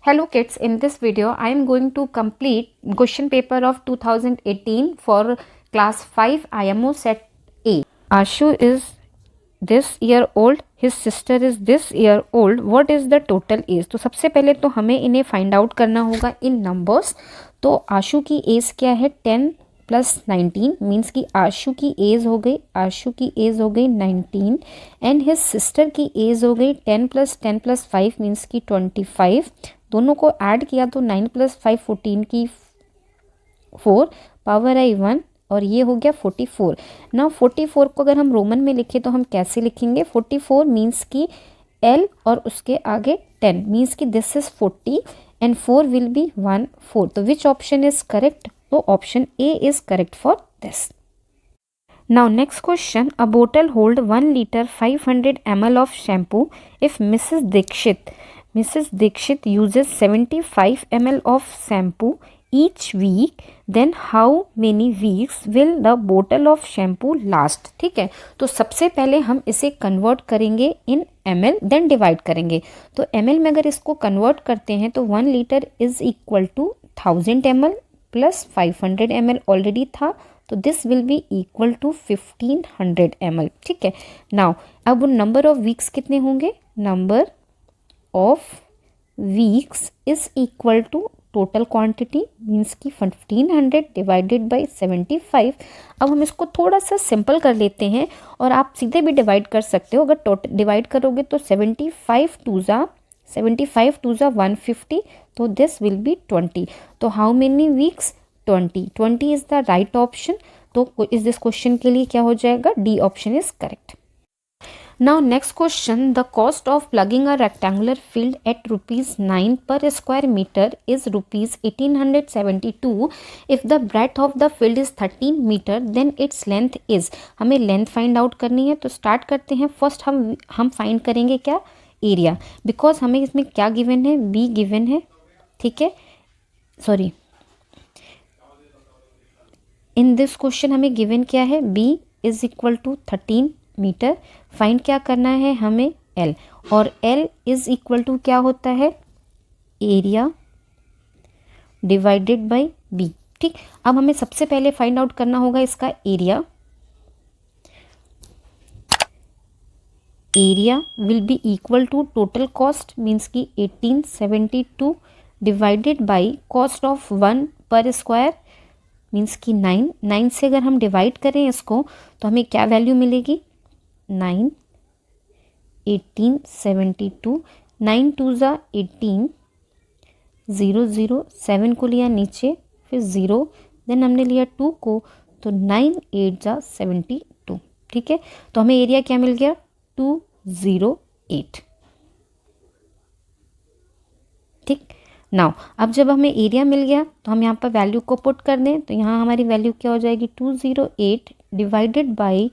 Hello kids, in this video I am going to complete question paper of 2018 for class 5 IMO set A. Ashu is this year old, his sister is this year old, what is the total age? तो सबसे पहले तो हमें इन्हें find out करना होगा इन numbers. तो आशु की एज क्या है 10 + 19 मीन्स कि आशु की एज हो गई 19 एंड हिज सिस्टर की एज हो गई 10 + 10 + 5 मीन्स की 25। दोनों को ऐड किया तो 9 + 5 14 की 4 पावर आई 1 और ये हो गया 44। ना 44 को अगर हम रोमन में लिखें तो हम कैसे लिखेंगे? 44 मीन्स की L और उसके आगे 10 मीन्स की this is 40 and 4 will be 1 4। तो विच ऑप्शन इज करेक्ट? तो option A is correct for this. Now next question, a bottle hold 1 liter 500 ml of shampoo. If Mrs. Dikshit uses 75 ml of shampoo each week, then how many weeks will the bottle of shampoo last? ठीक है, तो सबसे पहले हम इसे convert करेंगे इन ml then divide करेंगे। तो ml में अगर इसको कन्वर्ट करते हैं तो 1 litre is equal to 1000 ml plus 500 ml already था, तो this will be equal to 1500 ml। ठीक है, नाउ अब नंबर ऑफ वीक्स कितने होंगे? Number of weeks is equal to total quantity means की 1500 डिवाइडेड बाई 75। अब हम इसको थोड़ा सा सिंपल कर लेते हैं और आप सीधे भी डिवाइड कर सकते हो। अगर टोटल डिवाइड करोगे तो 75 टू ज़ा 150, तो दिस विल बी 20। तो how many weeks? 20 is the right option. तो इस दिस क्वेश्चन के लिए क्या हो जाएगा? D option is correct. Now next question, the cost of plugging a rectangular field at ₹9 per square meter is ₹1872. If the breadth of the field is 13 meter, then its length is। हमें length find out करनी है, तो start करते हैं। First हम find करेंगे क्या? Area, because हमें इसमें क्या गिवन है? बी गिवन है। ठीक है, सॉरी, इन दिस क्वेश्चन हमें गिवन क्या है? B is equal to 13 metre. Find क्या करना है हमें? L, और L इज इक्वल टू क्या होता है? Area divided by B। ठीक, अब हमें सबसे पहले फाइंड आउट करना होगा इसका area. Area will be equal to total cost means की 1872 डिवाइडेड बाई कॉस्ट ऑफ 1 पर स्क्वायर मीन्स की 9 से अगर हम डिवाइड करें इसको तो हमें क्या वैल्यू मिलेगी? 9 1872 9 2 ज़ा 18 0 0 7 को लिया नीचे, फिर 0 देन हमने लिया 2 को, तो 9 8 ज़ा 72। ठीक है, तो हमें एरिया क्या मिल गया? 208। ठीक, नाउ अब जब हमें एरिया मिल गया तो हम यहाँ पर वैल्यू को पुट कर दें, तो यहाँ हमारी वैल्यू क्या हो जाएगी? 208 डिवाइडेड बाई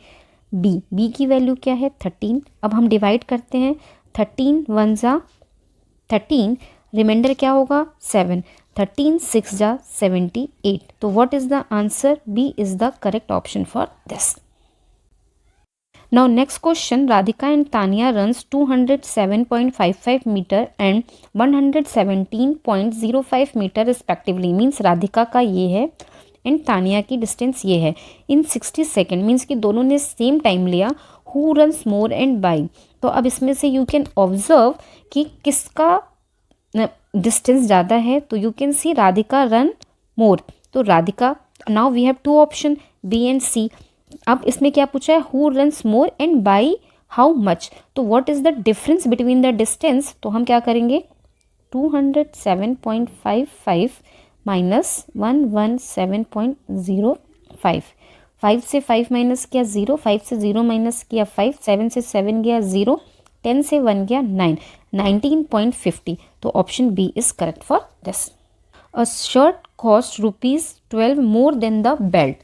बी की वैल्यू क्या है? 13। अब हम डिवाइड करते हैं, 13 1 ज़ा 13, रिमाइंडर क्या होगा? 7, 13 6 ज़ा 78। तो what is the answer? B is the correct option for this. Now next question, Radhika and Tanya runs 207.55 meter and 117.05 meter respectively। Means Radhika का ये है एंड तानिया की डिस्टेंस ये है इन 60 सेकेंड मीन्स कि दोनों ने सेम टाइम लिया। Who runs more and by? तो अब इसमें से यू कैन ऑब्जर्व कि किसका डिस्टेंस ज़्यादा है। तो you can see Radhika run more, तो Radhika. Now we have 2 option B and C. अब इसमें क्या पूछा है? Who runs more and by how much? तो what is the difference between the distance? तो हम क्या करेंगे? 207.55 माइनस 117.05। 5 से 5 माइनस किया 0, 5 से 0 माइनस किया 5, 7 से 7 गया 0, 10 से 1 गया 9, 19.50। तो option B is correct for this. A shirt cost ₹12 more than the belt.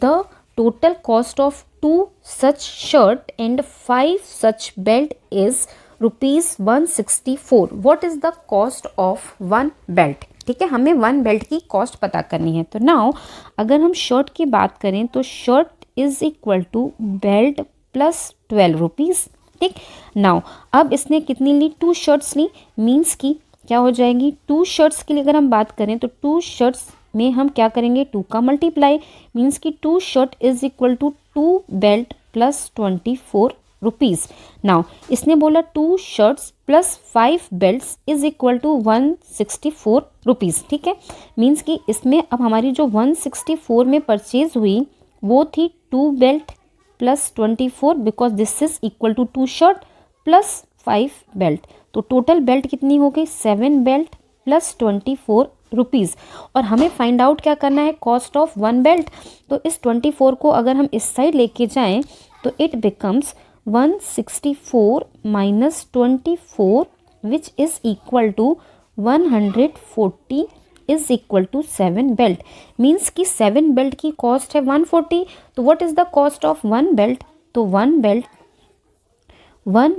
The total cost of 2 such shirt and 5 such belt is ₹164। what is the cost of 1 belt? ठीक है, हमें 1 बेल्ट की कॉस्ट पता करनी है। तो now अगर हम शर्ट की बात करें तो shirt is equal to belt plus 12 rupees. ठीक, नाउ अब इसने कितनी ली? 2 शर्ट्स ली मीन्स की क्या हो जाएंगी, 2 शर्ट्स के लिए अगर हम बात करें तो 2 शर्ट्स में हम क्या करेंगे, 2 का मल्टीप्लाई, मीन्स कि 2 shirt is equal to 2 belt plus 24 rupees. Now इसने बोला 2 shirts plus 5 belts is equal to 164 rupees. ठीक है, मीन्स कि इसमें अब हमारी जो 164 में परचेज हुई वो थी 2 belt plus 24, because this is equal to 2 shirt plus 5 belt. तो टोटल बेल्ट कितनी हो गई, 7 बेल्ट प्लस 24 रुपीज़। और हमें फाइंड आउट क्या करना है, कॉस्ट ऑफ 1 बेल्ट। तो इस 24 को अगर हम इस साइड लेके जाएं तो it becomes 164 minus 24 which is equal to 140 is equal to 7 belt. Means कि 7 बेल्ट की कॉस्ट है 140। तो what is the cost of 1 belt, तो 1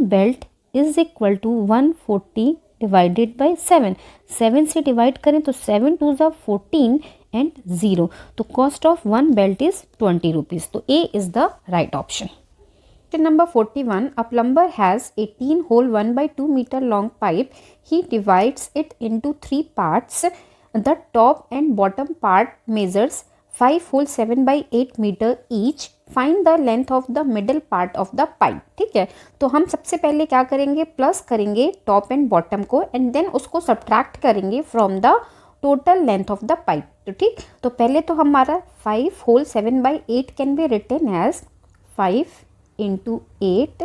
belt is equal to 140 divided by 7। 7 से डिवाइड करें तो 7 2 ज़ा 14 एंड 0। तो cost of 1 belt is 20 rupees. तो A is the right option. Question number 41. A plumber has 18 hole 1 by 2 meter long pipe. He divides it into 3 parts. The top and bottom part measures 5 hole 7 by 8 meter each. Find the length of the middle part of the pipe. ठीक है, तो हम सबसे पहले क्या करेंगे, plus करेंगे top and bottom को एंड देन उसको सब्ट्रैक्ट करेंगे from the total length of the pipe. तो ठीक, तो पहले तो हमारा 5 whole 7 by 8 can be written as 5 into 8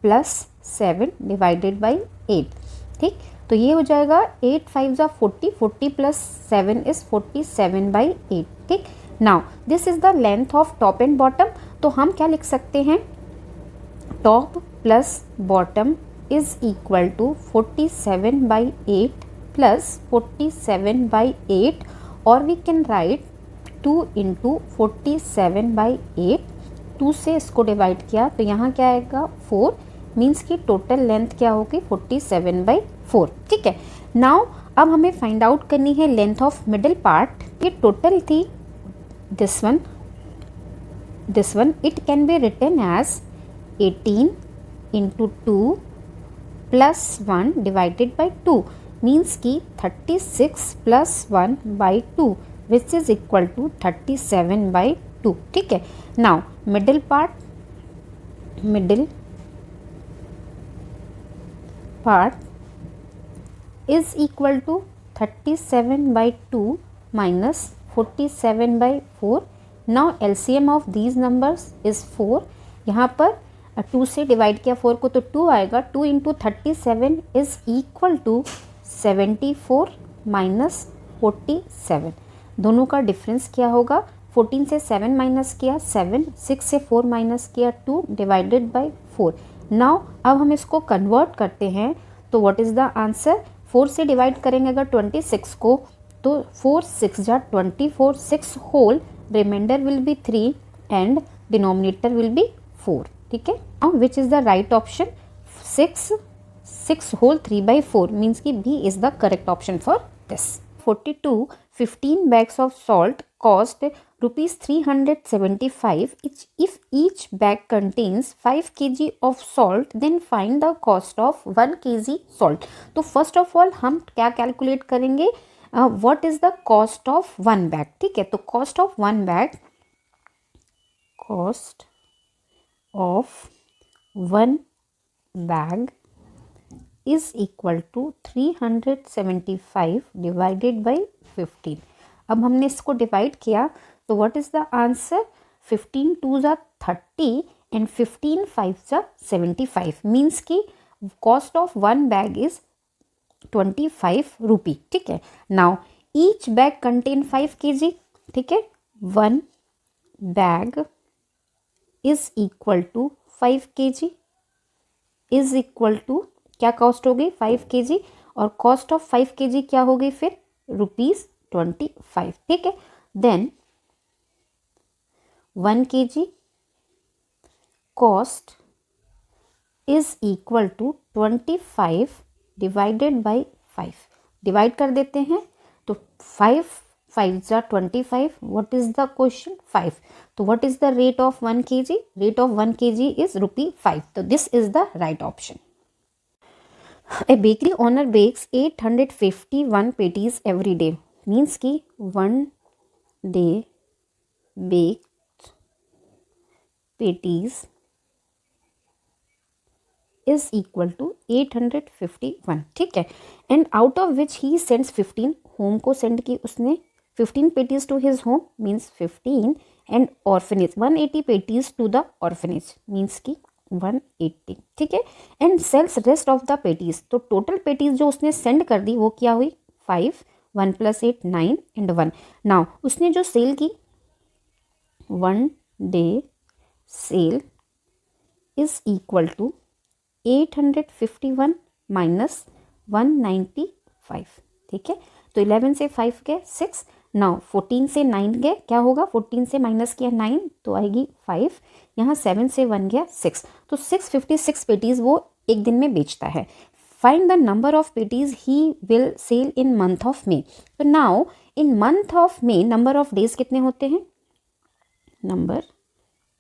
plus 7 divided by 8। ठीक, तो ये हो जाएगा 8 5 ज़ा 40, 40 प्लस 7 इज 47 बाई 8। ठीक, now this is the length of top and bottom. तो हम क्या लिख सकते हैं, top plus bottom is equal to 47 by 8 plus 47 by 8, और we can write 2 into 47 by 8। 2 से इसको डिवाइड किया तो यहाँ क्या आएगा 4, मीन्स की टोटल लेंथ क्या होगी 47 बाई 4। ठीक है, नाउ अब हमें फाइंड आउट करनी है लेंथ ऑफ मिडिल पार्ट। ये टोटल थी this one, it can be written as 18 into 2 plus 1 divided by 2, means की 36 प्लस 1 by 2 which is equal to 37 by 2। ठीक है, now middle part is equal to 37 by 2 minus 47 by 4। Now LCM of these numbers is 4। यहाँ पर 2 से divide किया 4 को तो 2 आएगा। 2 into 37 is equal to 74 minus 47। दोनों का डिफरेंस क्या होगा, 14 से 7 माइनस किया 7, 6 से 4 माइनस किया 2 डिवाइडेड बाई 4। नाउ अब हम इसको कन्वर्ट करते हैं तो व्हाट इज़ द आंसर, 4 से डिवाइड करेंगे अगर 26 को तो 4 6 जा 24, 6 whole, remainder will be 3 and denominator will be 4। ठीक है, now which is the right option, 6 whole 3 by 4, means की B is the correct option for this. 42. 15 bags of salt cost rupees 375. If each bag contains 5 kg of salt, then find the cost of 1 kg salt. तो first of all हम क्या calculate करेंगे, what is the cost of 1 bag। ठीक है, तो cost of 1 bag is equal to 375 divided by 15। अब हमने इसको डिवाइड किया तो व्हाट इज़ द आंसर, 15 2 ज़ा 30 एंड 15 5 ज़ा 75, मीन्स की cost of 1 bag is 25 rupee. ठीक है, now each bag contain 5 kg। ठीक है, 1 bag is equal to 5 kg is equal to क्या कॉस्ट हो गई 5 kg, और कॉस्ट ऑफ 5 kg क्या हो गई फिर ₹25। ठीक है, then 1 kg cost is equal to 25 divided by 5। Divide कर देते हैं तो 5 5 ज़ा 25, व्हाट इज द क्वेश्चन 5। तो what is the rate of 1 kg, rate of 1 kg is ₹5। तो this is the right option. A bakery owner bakes 851 patties every day, means कि 1 day bake patties is equal to 851, ठीक है। And out of which he sends 15, home को send की उसने 15 patties to his home, means 15, and orphanage 180 patties to the orphanage, means की 180, ठीक है। And sells rest of the patties, तो total patties जो उसने सेंड कर दी वो क्या हुई 5, 1 + 8 9 एंड 1। नाउ उसने जो सेल की 1 day sale is equal to 851 minus 195, ठीक है। तो 11 से 5 गए 6, नाउ 14 से 9 गए, क्या होगा 14 से माइनस किया 9 तो आएगी 5, यहाँ 7 से 1 गया 6, तो 656 पेटीज वो एक दिन में बेचता है। Find the number of patties he will sell in month of May. तो now in month of May number of days कितने होते हैं, number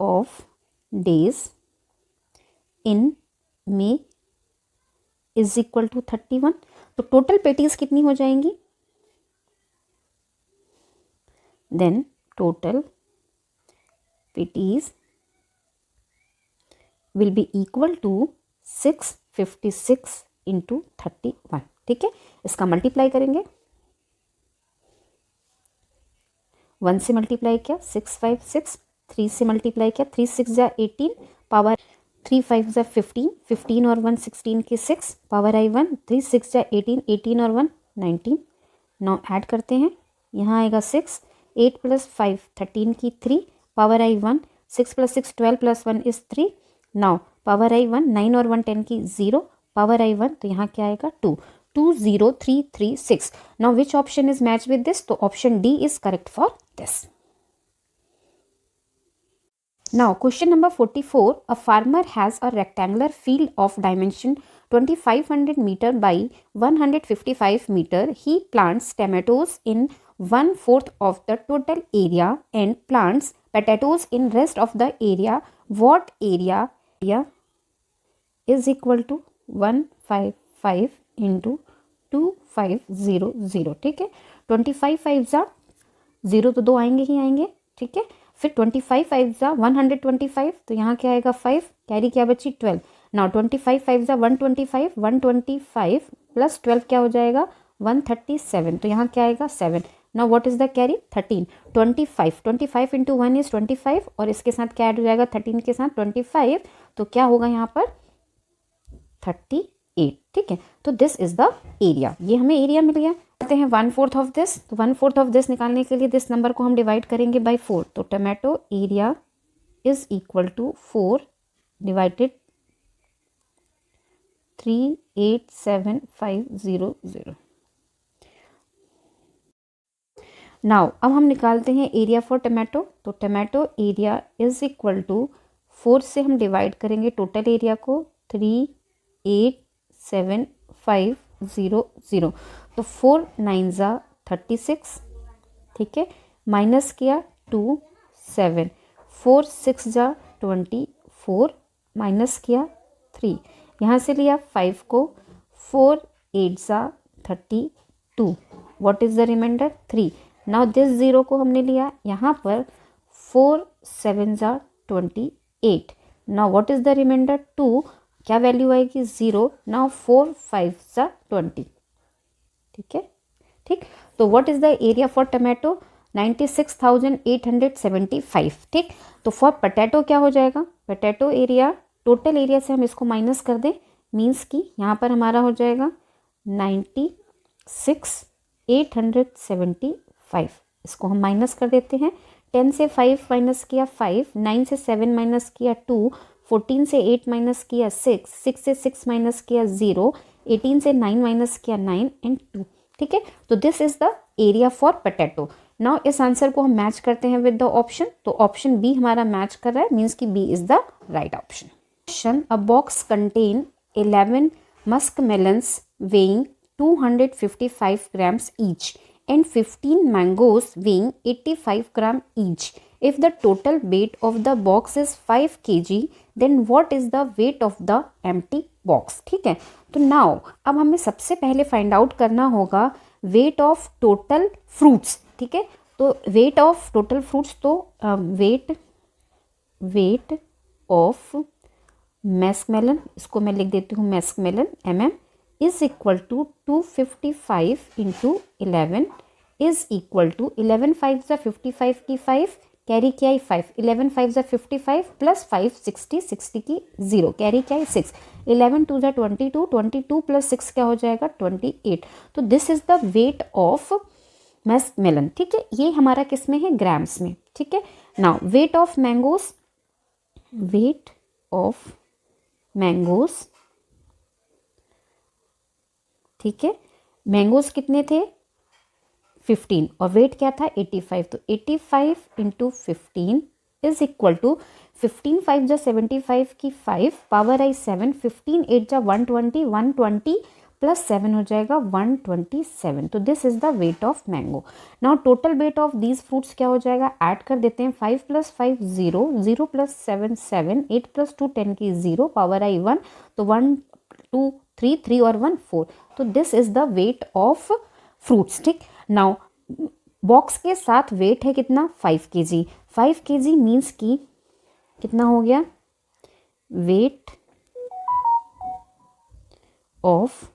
of days in May is equal to 31, तो टोटल पेटीज कितनी हो जाएंगी, then total patties will be equal to 656 into 31, ठीक है। इसका मल्टीप्लाई करेंगे, 1 से मल्टीप्लाई किया 656, 3 से मल्टीप्लाई किया 3 6 जा 18, पावर 3 5 जा 15, 15 और 1 16 के 6, पावर आई 1, 3 6 जा 18, 18 और 1 19। नाउ ऐड करते हैं, यहाँ आएगा 6, 8 + 5 13 की 3, power I 1, 6 + 6 12 + 1 is 3। Now power I 1, 9 और 1 10 की 0, पावर आई 1, तो यहाँ क्या आएगा 2, 20336। Now which option is match with this, तो option D is correct for this. Now question number 44, a farmer has a rectangular field of dimension 2500 meter by 155 meter. He plants tomatoes in 1/4 of the total area and plants potatoes in rest of the area. What area is equal to 155 into 2500, ठीक है। 25 5 जा 0 तो 2 आएंगे ही आएंगे, ठीक है। फिर 25 5 जा 125, तो यहाँ क्या आएगा 5, कैरी क्या बची 12। नाउ 25 5 जा 125, 125 प्लस 12 क्या हो जाएगा 137, तो यहाँ क्या आएगा 7। Now what is the carry 13, 25 into 1 is 25, और इसके साथ क्या ऐड हो जाएगा 13 के साथ 25, तो क्या होगा यहाँ पर 38, ठीक है। तो दिस इज द एरिया, ये हमें एरिया मिल गया। कहते हैं 1/4 ऑफ दिस, तो 1/4 ऑफ दिस निकालने के लिए दिस नंबर को हम डिवाइड करेंगे बाय 4, तो tomato area is equal to 4 divided 387,500। Now अब हम निकालते हैं एरिया फॉर टोमेटो, तो tomato area is equal to 4 से हम डिवाइड करेंगे टोटल एरिया को 387,500, तो 4 9 जा 36, ठीक है, माइनस किया 2 7, 4 6 जा 24, माइनस किया 3, यहाँ से लिया 5 को, 4 8 जा 32, what is the remainder 3। Now this 0 को हमने लिया यहाँ पर, 4 7 जा 28, now what is the remainder 2, क्या वैल्यू आएगी 0। नाउ 4 5 जा 20, ठीक है, ठीक। तो what is the area for tomato 96,875, ठीक। तो फॉर पोटैटो क्या हो जाएगा, पोटैटो एरिया टोटल एरिया से हम इसको माइनस कर दें, मीन्स कि यहाँ पर हमारा हो जाएगा 96,875, इसको हम माइनस कर देते हैं। 10 से 5 माइनस किया 5, 9 से 7 माइनस किया 2, 14 से 8 माइनस किया 6, 6 से 6 माइनस किया 0, 18 से 9 माइनस किया 9 एंड 2, ठीक है। तो this is the area for potato. Now इस आंसर को हम मैच करते हैं विद द ऑप्शन, तो ऑप्शन बी हमारा मैच कर रहा है, मीन्स कि B is the right option. Question, a box contain 11 musk melons weighing 255 grams each and 15 mangoes weighing 85 gram each. If the total weight of the box is 5 kg, then what is the weight of the empty box, ठीक है। तो now अब हमें सबसे पहले find out करना होगा wait of total fruits, ठीक है। तो वेट ऑफ टोटल फ्रूट्स, तो वेट ऑफ मैस्कमेलन, इसको मैं लिख देती हूँ muskmelon mm is equal to 255 into 11 is equal to 11 5 ज़ा 55 की 5 कैरी क्या है 5, 11 5 ज़ा 55 प्लस 5 60, 60 की 0 कैरी क्या है 6, 11 2 ज़ा 22, 22 प्लस 6 क्या हो जाएगा 28। तो this is the weight of muskmelon, ठीक है। ये हमारा किस में है, ग्राम्स में, ठीक है। Now weight of mangoes, weight of mangoes, ठीक है। मैंगोज कितने थे 15 और वेट क्या था 85, तो 85 इंटू 15 इज इक्वल टू 15 5 जा 75 की 5 पावर आई 7, 15 8 जा 120, 120 प्लस 7 हो जाएगा 127। तो this is the weight of mango. Now total weight of these fruits क्या हो जाएगा, ऐड कर देते हैं 5 प्लस 5 0, 0 प्लस 7 7, 8 प्लस 2 10 की 0 पावर आई 1, तो 1 2 3 3 और 1 4। तो this is the weight of fruits, ठीक। नाउ बॉक्स के साथ वेट है कितना 5 kg, 5 kg मीन्स की कितना हो गया, weight of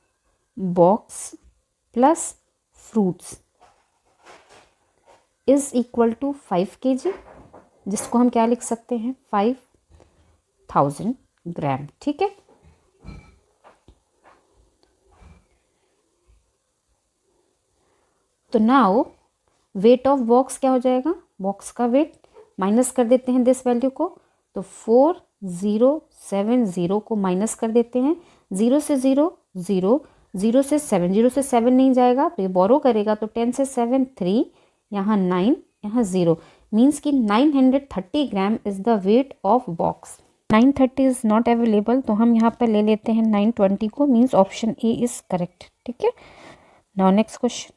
box plus fruits is equal to 5 kg, जिसको हम क्या लिख सकते हैं 5000 ग्राम, ठीक है। तो नाउ वेट ऑफ बॉक्स क्या हो जाएगा, बॉक्स का वेट माइनस कर देते हैं दिस वैल्यू को, तो 4070 को माइनस कर देते हैं, 0 से 0 0, 0 से 7, 0 से 7 नहीं जाएगा तो ये बोरो करेगा, तो 10 से 7 3, यहाँ 9, यहाँ 0, मीन्स कि 930 gram is the weight of box. 930 is not available, तो हम यहाँ पर ले लेते हैं 920 को, means option A is correct, ठीक है। Now next question.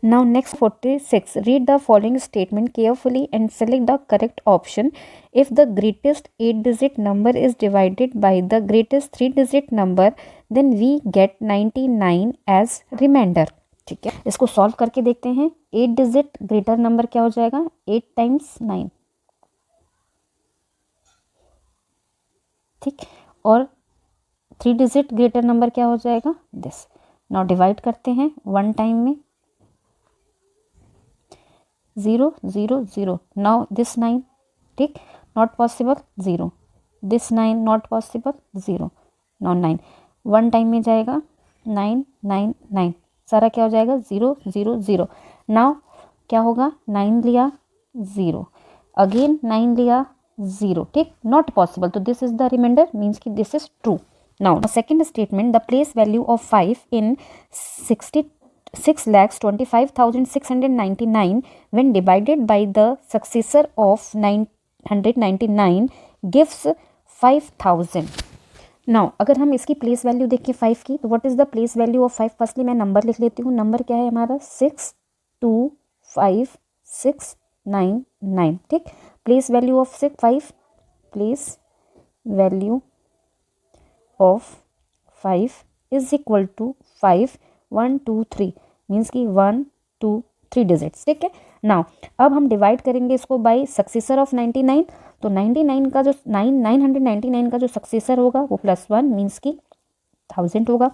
Now next 46, read the following statement carefully and select the correct option. If the greatest 8-digit number is divided by the greatest 3-digit number, then we get 99 as remainder. ठीक है, इसको solve करके देखते हैं। 8 digit greater number क्या हो जाएगा 8 times 9, ठीक, और 3 डिजिट ग्रेटर नंबर क्या हो जाएगा दिस। नाउ डिवाइड करते हैं 1 टाइम में 0 0 0, नाउ दिस 9, ठीक, not possible 0, this 9 not possible 0, now 9 1 time में जाएगा 9 9 9, सारा क्या हो जाएगा 0 0 0। नाउ क्या होगा 9 लिया 0, अगेन 9 लिया 0, ठीक, नॉट पॉसिबल, तो this is the remainder, means कि this is true. Now second statement, the place value of 5 in 6,25,699 when divided by the successor of 999 gives 5000। Now अगर हम इसकी प्लेस वैल्यू देखें 5 की, तो what is the place value of 5, firstly मैं number लिख लेती हूँ, नंबर क्या है हमारा 625,699, ठीक। Place value of 5, place value of 5 is equal to 5 1 2 3, means की 1 2 3 डिजिट्स, ठीक है। नाउ अब हम डिवाइड करेंगे इसको बाय सक्सेसर ऑफ 99, तो 99 का जो 999 का जो सक्सेसर होगा वो +1, मीन्स की 1000 होगा।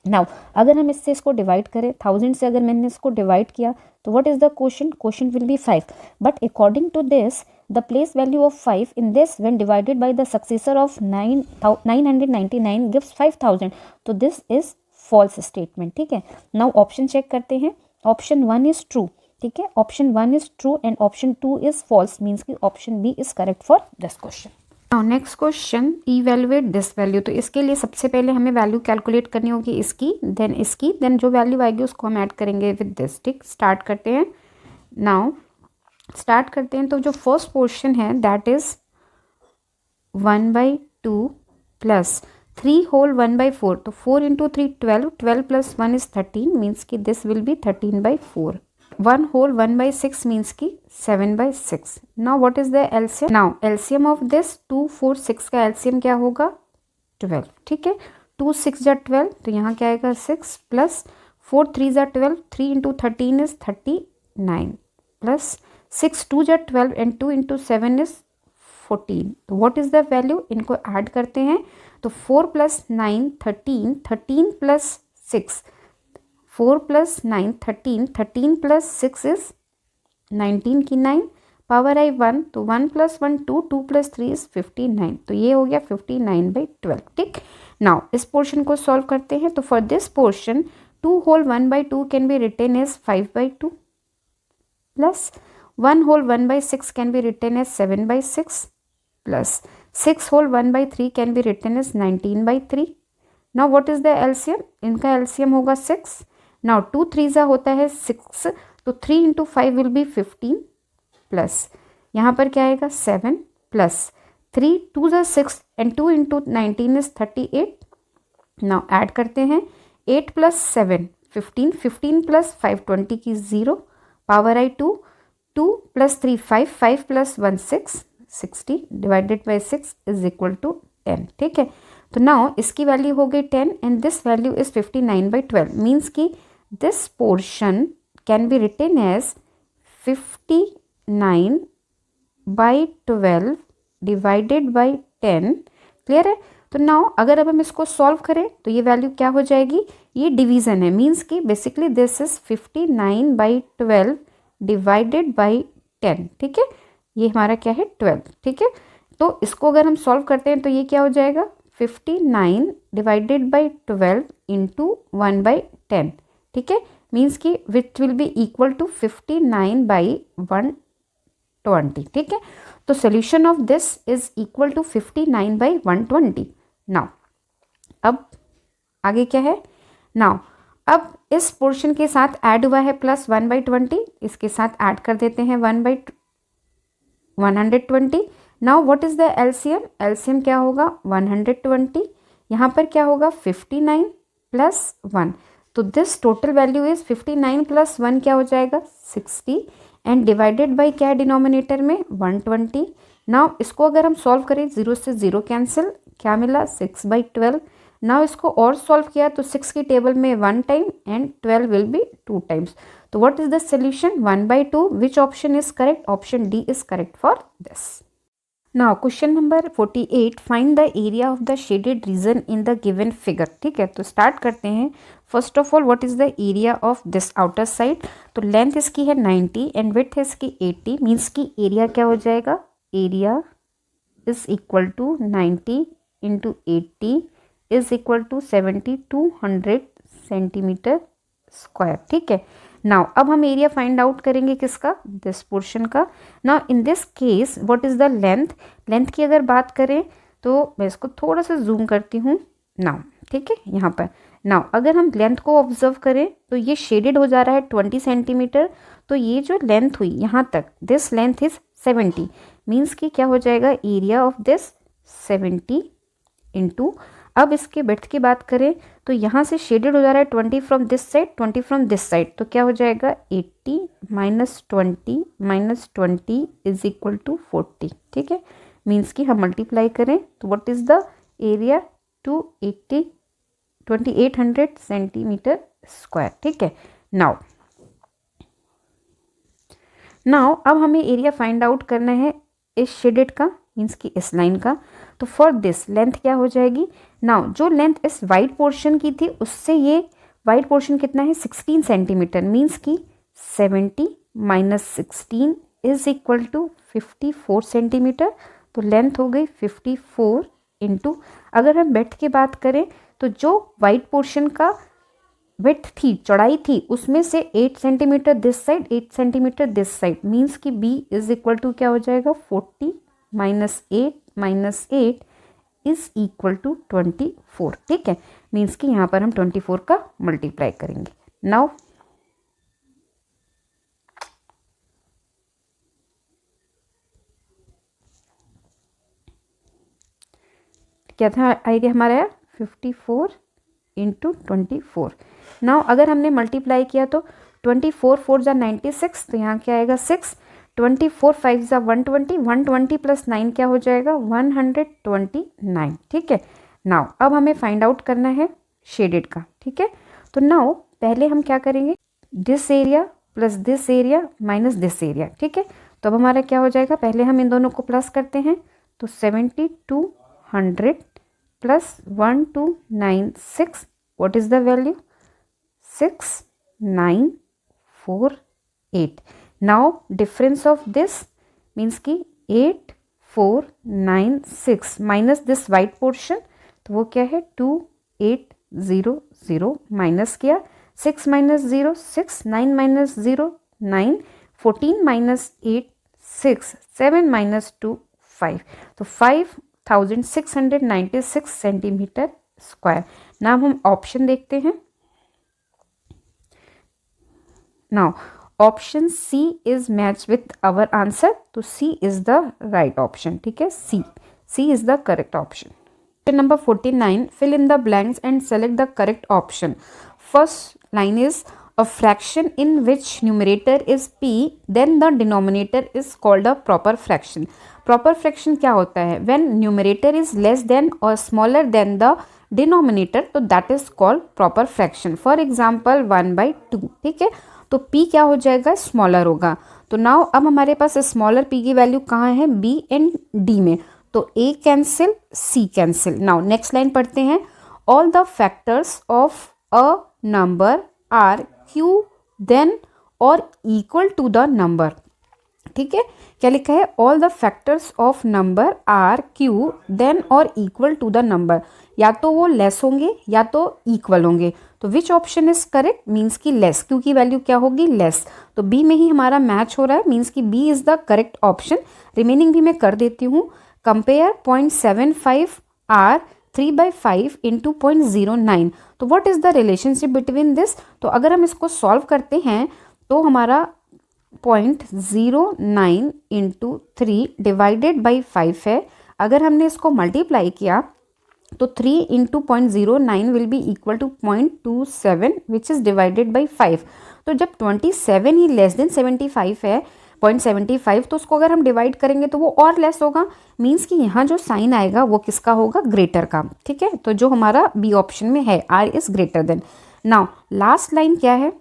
नाउ अगर हम इससे इसको डिवाइड करें 1000 से, अगर मैंने इसको डिवाइड किया तो what is the quotient, quotient will be 5, but according to this the place value of 5 in this when divided by the successor of 999 gives 5000, तो दिस इज फॉल्स स्टेटमेंट, ठीक है। नाउ ऑप्शन चेक करते हैं, option 1 is true, ठीक है, option 1 is true and option 2 is false, means की option B is correct for this question. Now next question, evaluate this value, तो इसके लिए सबसे पहले हमें वैल्यू कैलकुलेट करनी होगी इसकी, देन जो वैल्यू आएगी उसको हम ऐड करेंगे विद दिस, ठीक। स्टार्ट करते हैं, नाउ स्टार्ट करते हैं, तो जो फर्स्ट पोर्शन है दैट इज 1/2 प्लस 3 होल 1/4, तो 4 इंटू 3 12, 12 प्लस 1 इज 13, मीन्स की this will be 13/4, 1 whole 1/6 means की 7/6। Now what is the LCM, now LCM of this 2 4 6 का एलसीएम क्या होगा 12, ठीक है। 2 6 जा 12, तो यहाँ क्या आएगा 6 प्लस 4 3 जा 12, 3 इंटू 13 इज 39 प्लस 6 2 जा 12 एंड 2 इंटू 7 इज 14। तो व्हाट इज द वैल्यू, इनको ऐड करते हैं तो 4 plus 9 13, 13 plus 6, 4 plus 9 13, 13 plus 6 is 19 की 9, पावर आई 1, तो 1 प्लस 1 2, 2 प्लस 3 इज 59। तो ये हो गया 59/12, ठीक। नाउ इस पोर्शन को सॉल्व करते हैं। तो for this portion 2 whole 1/2 can be written as 5/2 plus 1 whole 1/6 can be written as 7/6 plus 6 whole 1/3 can be written as 19/3। Now what is the LCM, इनका एलसीएम होगा 6। नाउ 2 3 होता है 6, तो 3 इंटू 5 विल बी 15 प्लस यहाँ पर क्या आएगा 7 plus 3 2 6 and 2 into 19 is 38। Now add करते हैं 8 प्लस 7 15, 15 प्लस 5 20 की 0, पावर आई 2, 2 plus 3 5, 5 plus 1 6, 60 divided by 6 is equal to 10, ठीक है। तो नाउ इसकी वैल्यू हो गई 10 and this value is 59/12, means कि this portion can be written as 59/12 divided by 10, clear है। तो नाउ अगर अब हम इसको सॉल्व करें तो ये वैल्यू क्या हो जाएगी, ये डिवीजन है, मीन्स कि basically this is 59/12 divided by 10, ठीक है। ये हमारा क्या है 12, ठीक है। तो इसको अगर हम सॉल्व करते हैं तो ये क्या हो जाएगा 59 डिवाइडेड बाई 12 इंटू 1/10, ठीक है, मीन्स कि which will be equal to 59/120, ठीक है। तो solution of this is equal to 59/120। Now अब आगे क्या है, नाउ अब इस पोर्शन के साथ ऐड हुआ है प्लस 1/20, इसके साथ ऐड कर देते हैं 1/120। Now what is the LCM, LCM क्या होगा 120, यहाँ पर क्या होगा 59 प्लस 1, तो this total value is 59 plus 1 क्या हो जाएगा 60 एंड डिवाइडेड बाई क्या है डिनोमिनेटर में 120। नाउ इसको अगर हम सॉल्व करें 0 से 0 कैंसिल, क्या मिला 6/12। नाउ इसको और सॉल्व किया तो 6 की टेबल में 1 time and 12 will be 2 times. तो what is the solution 1/2, which option is correct, option D is correct for this. Now question number 48, find the area of the shaded region in the given figure, ठीक है। तो start करते हैं। First of all what is the area of this outer side, तो length इसकी है 90 and width इसकी 80, means की एरिया क्या हो जाएगा, area is equal to 90 into 80 is equal to 7200 centimetre square, ठीक है। नाउ अब हम एरिया फाइंड आउट करेंगे किसका, दिस पोर्शन का। Now in this case what is the length, length की अगर बात करें तो मैं इसको थोड़ा सा जूम करती हूँ नाउ, ठीक है, यहाँ पर। नाउ अगर हम लेंथ को ऑब्जर्व करें तो ये शेडेड हो जा रहा है 20 सेंटीमीटर, तो ये जो लेंथ हुई यहाँ तक, दिस लेंथ इज 70, मीन्स कि क्या हो जाएगा एरिया ऑफ दिस 70 इंटू, अब इसके विड्थ की बात करें तो यहाँ से शेडेड हो जा रहा है 20 from this side, 20 from this side, तो क्या हो जाएगा 80 माइनस 20 इज इक्वल टू 40, ठीक है, मीन्स कि हम मल्टीप्लाई करें तो what is the area 2800 centimetre square, ठीक है। नाउ अब हमें एरिया फाइंड आउट करना है इस शेडेड का, मीन्स की इस लाइन का। तो फॉर दिस लेंथ क्या हो जाएगी, नाउ जो लेंथ इस वाइट पोर्शन की थी उससे ये वाइट पोर्शन कितना है 16 सेंटीमीटर, मीन्स की 70 minus 16 is equal to 54 centimetre, तो लेंथ हो गई 54 इंटू, अगर हम विड्थ की बात करें तो जो वाइट पोर्शन का विड्थ थी, चौड़ाई थी, उसमें से 8 centimetre this side, 8 centimetre this side, means की b इज इक्वल टू क्या हो जाएगा 40 माइनस 8 इज इक्वल टू 24, ठीक है, मीन्स कि यहाँ पर हम 24 का मल्टीप्लाई करेंगे। नाउ क्या था आइडिया हमारा 54 इंटू 24। नाउ अगर हमने मल्टीप्लाई किया तो 24 4 जा 96, तो यहाँ क्या आएगा 6, 24 5 जा 120, 120 प्लस 9 क्या हो जाएगा 129, ठीक है। नाउ अब हमें फाइंड आउट करना है शेडेड का, ठीक है। तो नाउ पहले हम क्या करेंगे, this area plus this area minus this area, ठीक है। तो अब हमारा क्या हो जाएगा, पहले हम इन दोनों को प्लस करते हैं, तो 7200 plus 1296, what is the value, 6948। Now difference of this means की 8496 माइनस दिस वाइट पोर्शन, तो वो क्या है 2800 माइनस किया, 6 माइनस 0 6, 9 माइनस 0 9, 14 माइनस 8 6, 7 माइनस 2 5, तो 5696 सेंटीमीटर स्क्वायर। नाउ हम ऑप्शन देखते हैं। Now option C is match with our answer, तो C is the right option, ठीक है। C is the correct option. Question number 49, fill in the blanks and select the correct option. First line is a fraction in which numerator is p, then the denominator is called a proper fraction. Proper fraction क्या होता है, when numerator is less than or smaller than the denominator, तो that is called proper fraction. For example 1/2, ठीक है। तो p क्या हो जाएगा, स्मॉलर होगा। तो नाउ अब हमारे पास स्मॉलर p की वैल्यू कहाँ है, b एंड d में, तो a cancel, c cancel. Now next line पढ़ते हैं, all the factors of a number are Q then or equal to the number, ठीक है। क्या लिखा है, all the factors of number are Q then or equal to the number, या तो वो लेस होंगे या तो इक्वल होंगे। तो विच ऑप्शन इज करेक्ट, मीन्स की लेस, क्योंकि वैल्यू क्या होगी, लेस। तो बी में ही हमारा मैच हो रहा है, मीन्स की B is the correct option. Remaining भी मैं कर देती हूँ। कंपेयर 0.75 आर 3/5 इंटू 0.09, तो what is the relationship between this. तो अगर हम इसको सॉल्व करते हैं तो हमारा 0.09 इंटू 3 डिवाइडेड बाई 5 है। अगर हमने इसको मल्टीप्लाई किया तो 3 into 0.09 will be equal to 0.27 which is divided by 5। तो जब 27 ही लेस देन 75 है 0.75, तो उसको अगर हम डिवाइड करेंगे तो वो और लेस होगा, मीन्स कि यहाँ जो साइन आएगा वो किसका होगा, ग्रेटर का, ठीक है। तो जो हमारा बी ऑप्शन में है, R is greater than. Now last line क्या है,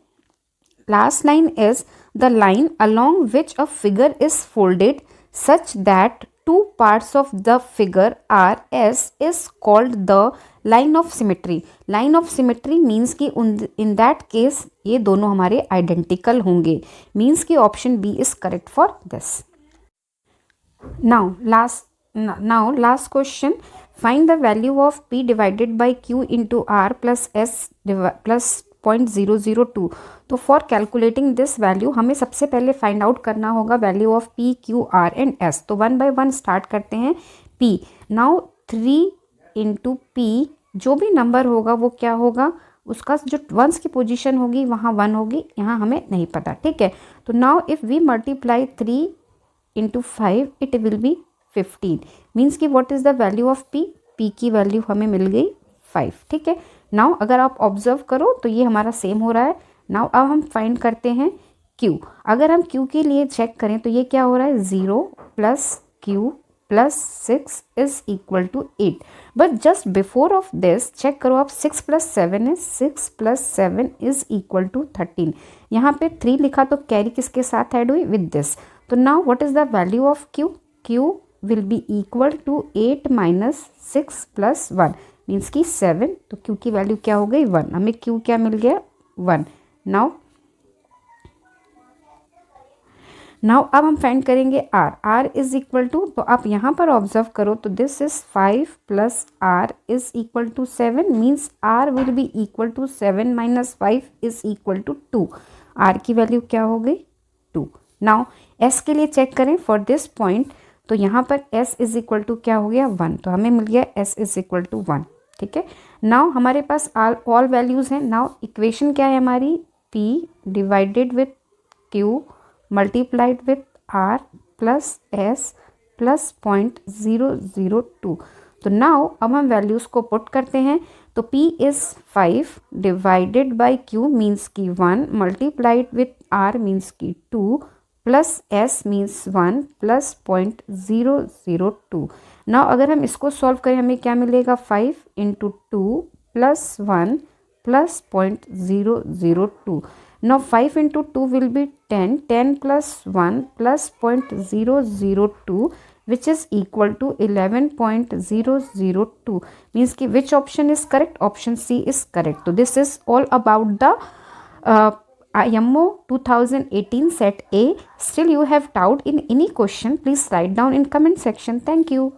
last line is the line along which a figure is folded such that two parts of the figure are as is called the line of symmetry. Line of symmetry means कि in that case ये दोनों हमारे identical होंगे, means कि option B is correct for this. Now last question, find the value of P divided by Q into R plus S plus 0.002. तो for calculating this value हमें सबसे पहले find out करना होगा value of P, Q, R and S। तो 1 by 1 start करते हैं। P, now 3 into P, जो भी नंबर होगा वो क्या होगा, उसका जो वंस की पोजीशन होगी वहाँ 1 होगी, यहाँ हमें नहीं पता, ठीक है। तो now if we multiply 3 into 5 it will be 15, means कि what is the value of P, P की वैल्यू हमें मिल गई 5, ठीक है। नाउ अगर आप ऑब्जर्व करो तो ये हमारा सेम हो रहा है। नाउ अब हम फाइंड करते हैं Q। अगर हम Q के लिए चेक करें तो ये क्या हो रहा है, 0 plus Q plus 6 is equal to 8। But just before of this check करो आप, 6 प्लस 7 है, 6 प्लस 7 इज इक्वल टू 13। यहाँ पे 3 लिखा तो कैरी किसके साथ ऐड हुई, विद दिस। तो now what is the value of Q, Q will be equal to 8 minus 6 plus 1 means की 7। तो Q की वैल्यू क्या हो गई, 1। हमें Q क्या मिल गया, 1। नाउ अब हम फाइंड करेंगे R, R is equal to, तो आप यहाँ पर ऑब्जर्व करो तो this is 5 plus R is equal to 7, means R will be equal to 7 minus 5 is equal to 2। R की वैल्यू क्या हो गई, 2। नाउ S के लिए चेक करें फॉर दिस पॉइंट, तो यहाँ पर S इज इक्वल टू क्या हो गया, 1। तो हमें मिल गया S इज इक्वल टू 1, ठीक है। नाउ हमारे पास ऑल वैल्यूज़ हैं। नाउ इक्वेशन क्या है हमारी, P divided with Q multiplied with R plus S plus 0.002। तो नाउ अब हम वैल्यूज़ को पुट करते हैं। तो P is 5 divided by Q means की 1 मल्टीप्लाइड विथ R मीन्स की 2 plus S means 1 plus 0.002। Now अगर हम इसको सॉल्व करें हमें क्या मिलेगा, 5 into 2 plus 1 plus 0.002. Now 5 into 2 will be 10. 10 plus 1 plus 0.002 which is equal to 11.002. Means ki which option is correct? Option C is correct. So this is all about the IMO 2018 set A. Still you have doubt in any question, please write down in comment section. Thank you.